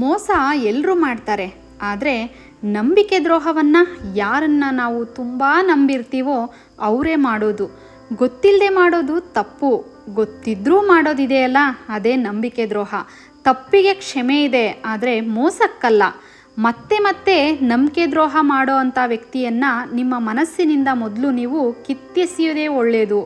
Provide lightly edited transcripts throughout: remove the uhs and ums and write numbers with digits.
ಮೋಸ ಎಲ್ಲರೂ ಮಾಡ್ತಾರೆ, ಆದರೆ ನಂಬಿಕೆ ದ್ರೋಹವನ್ನು ಯಾರನ್ನು ನಾವು ತುಂಬ ನಂಬಿರ್ತೀವೋ ಅವರೇ ಮಾಡೋದು. ಗೊತ್ತಿಲ್ಲದೆ ಮಾಡೋದು ತಪ್ಪು, ಗೊತ್ತಿದ್ರೂ ಮಾಡೋದಿದೆಯಲ್ಲ ಅದೇ ನಂಬಿಕೆ ದ್ರೋಹ. ತಪ್ಪಿಗೆ ಕ್ಷಮೆ ಇದೆ, ಆದರೆ ಮೋಸಕ್ಕಲ್ಲ. ಮತ್ತೆ ಮತ್ತೆ ನಂಬಿಕೆ ದ್ರೋಹ ಮಾಡೋ ಅಂಥ ವ್ಯಕ್ತಿಯನ್ನು ನಿಮ್ಮ ಮನಸ್ಸಿನಿಂದ ಮೊದಲು ನೀವು ಕಿತ್ತೆಸೆಯೋದೇ ಒಳ್ಳೆಯದು.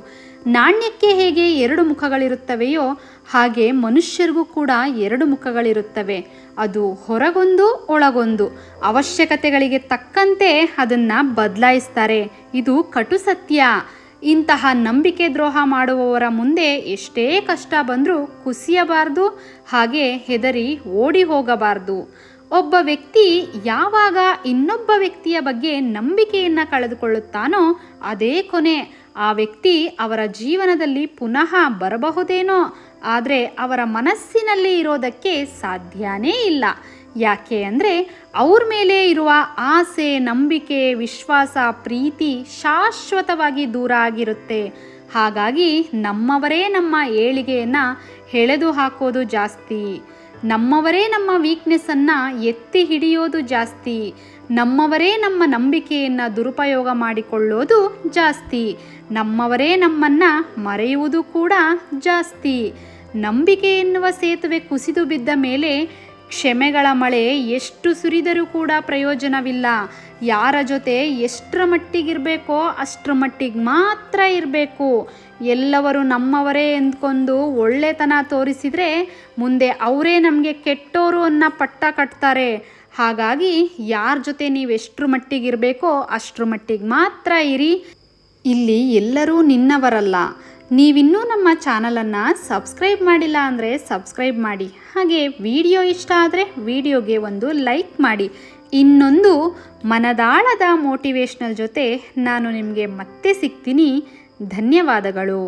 ನಾಣ್ಯಕ್ಕೆ ಹೇಗೆ ಎರಡು ಮುಖಗಳಿರುತ್ತವೆಯೋ ಹಾಗೆ ಮನುಷ್ಯರಿಗೂ ಕೂಡ ಎರಡು ಮುಖಗಳಿರುತ್ತವೆ. ಅದು ಹೊರಗೊಂದು ಒಳಗೊಂದು. ಅವಶ್ಯಕತೆಗಳಿಗೆ ತಕ್ಕಂತೆ ಅದನ್ನು ಬದಲಾಯಿಸ್ತಾರೆ. ಇದು ಕಟು ಸತ್ಯ. ಇಂತಹ ನಂಬಿಕೆ ದ್ರೋಹ ಮಾಡುವವರ ಮುಂದೆ ಎಷ್ಟೇ ಕಷ್ಟ ಬಂದರೂ ಕುಸಿಯಬಾರ್ದು, ಹಾಗೆ ಹೆದರಿ ಓಡಿ ಹೋಗಬಾರ್ದು. ಒಬ್ಬ ವ್ಯಕ್ತಿ ಯಾವಾಗ ಇನ್ನೊಬ್ಬ ವ್ಯಕ್ತಿಯ ಬಗ್ಗೆ ನಂಬಿಕೆಯನ್ನು ಕಳೆದುಕೊಳ್ಳುತ್ತಾನೋ ಅದೇ ಕೊನೆ. ಆ ವ್ಯಕ್ತಿ ಅವರ ಜೀವನದಲ್ಲಿ ಪುನಃ ಬರಬಹುದೇನೋ, ಆದರೆ ಅವರ ಮನಸ್ಸಿನಲ್ಲಿ ಇರೋದಕ್ಕೆ ಸಾಧ್ಯನೇ ಇಲ್ಲ. ಯಾಕೆ ಅಂದರೆ ಅವ್ರ ಮೇಲೆ ಇರುವ ಆಸೆ, ನಂಬಿಕೆ, ವಿಶ್ವಾಸ, ಪ್ರೀತಿ ಶಾಶ್ವತವಾಗಿ ದೂರ ಆಗಿರುತ್ತೆ. ಹಾಗಾಗಿ ನಮ್ಮವರೇ ನಮ್ಮ ಏಳಿಗೆಯನ್ನು ಎಳೆದು ಹಾಕೋದು ಜಾಸ್ತಿ. ನಮ್ಮವರೇ ನಮ್ಮ ವೀಕ್ನೆಸ್ಸನ್ನು ಎತ್ತಿ ಹಿಡಿಯೋದು ಜಾಸ್ತಿ. ನಮ್ಮವರೇ ನಮ್ಮ ನಂಬಿಕೆಯನ್ನು ದುರುಪಯೋಗ ಮಾಡಿಕೊಳ್ಳೋದು ಜಾಸ್ತಿ. ನಮ್ಮವರೇ ನಮ್ಮನ್ನು ಮರೆಯುವುದು ಕೂಡ ಜಾಸ್ತಿ. ನಂಬಿಕೆ ಎನ್ನುವ ಸೇತುವೆ ಕುಸಿದು ಬಿದ್ದ ಮೇಲೆ ಕ್ಷಮೆಗಳ ಮಳೆ ಎಷ್ಟು ಸುರಿದರೂ ಕೂಡ ಪ್ರಯೋಜನವಿಲ್ಲ. ಯಾರ ಜೊತೆ ಎಷ್ಟರ ಮಟ್ಟಿಗಿರಬೇಕೋ ಅಷ್ಟರ ಮಟ್ಟಿಗೆ ಮಾತ್ರ ಇರಬೇಕು. ಎಲ್ಲವರು ನಮ್ಮವರೇ ಎಂದ್ಕೊಂಡು ಒಳ್ಳೆತನ ತೋರಿಸಿದರೆ ಮುಂದೆ ಅವರೇ ನಮಗೆ ಕೆಟ್ಟೋರು ಅನ್ನೋ ಪಟ್ಟ ಕಟ್ತಾರೆ. ಹಾಗಾಗಿ ಯಾರ ಜೊತೆ ನೀವು ಎಷ್ಟರ ಮಟ್ಟಿಗಿರಬೇಕೋ ಅಷ್ಟರ ಮಟ್ಟಿಗೆ ಮಾತ್ರ ಇರಿ. ಇಲ್ಲಿ ಎಲ್ಲರೂ ನಿನ್ನವರಲ್ಲ. ನೀವಿನ್ನೂ ನಮ್ಮ ಚಾನಲನ್ನು ಸಬ್ಸ್ಕ್ರೈಬ್ ಮಾಡಿಲ್ಲ ಅಂದರೆ ಸಬ್ಸ್ಕ್ರೈಬ್ ಮಾಡಿ. ಹಾಗೆ ವಿಡಿಯೋ ಇಷ್ಟ ಆದರೆ ವಿಡಿಯೋಗೆ ಒಂದು ಲೈಕ್ ಮಾಡಿ. ಇನ್ನೊಂದು ಮನದಾಳದ ಮೋಟಿವೇಶ್ನಲ್ ಜೊತೆ ನಾನು ನಿಮಗೆ ಮತ್ತೆ ಸಿಗ್ತೀನಿ. ಧನ್ಯವಾದಗಳು.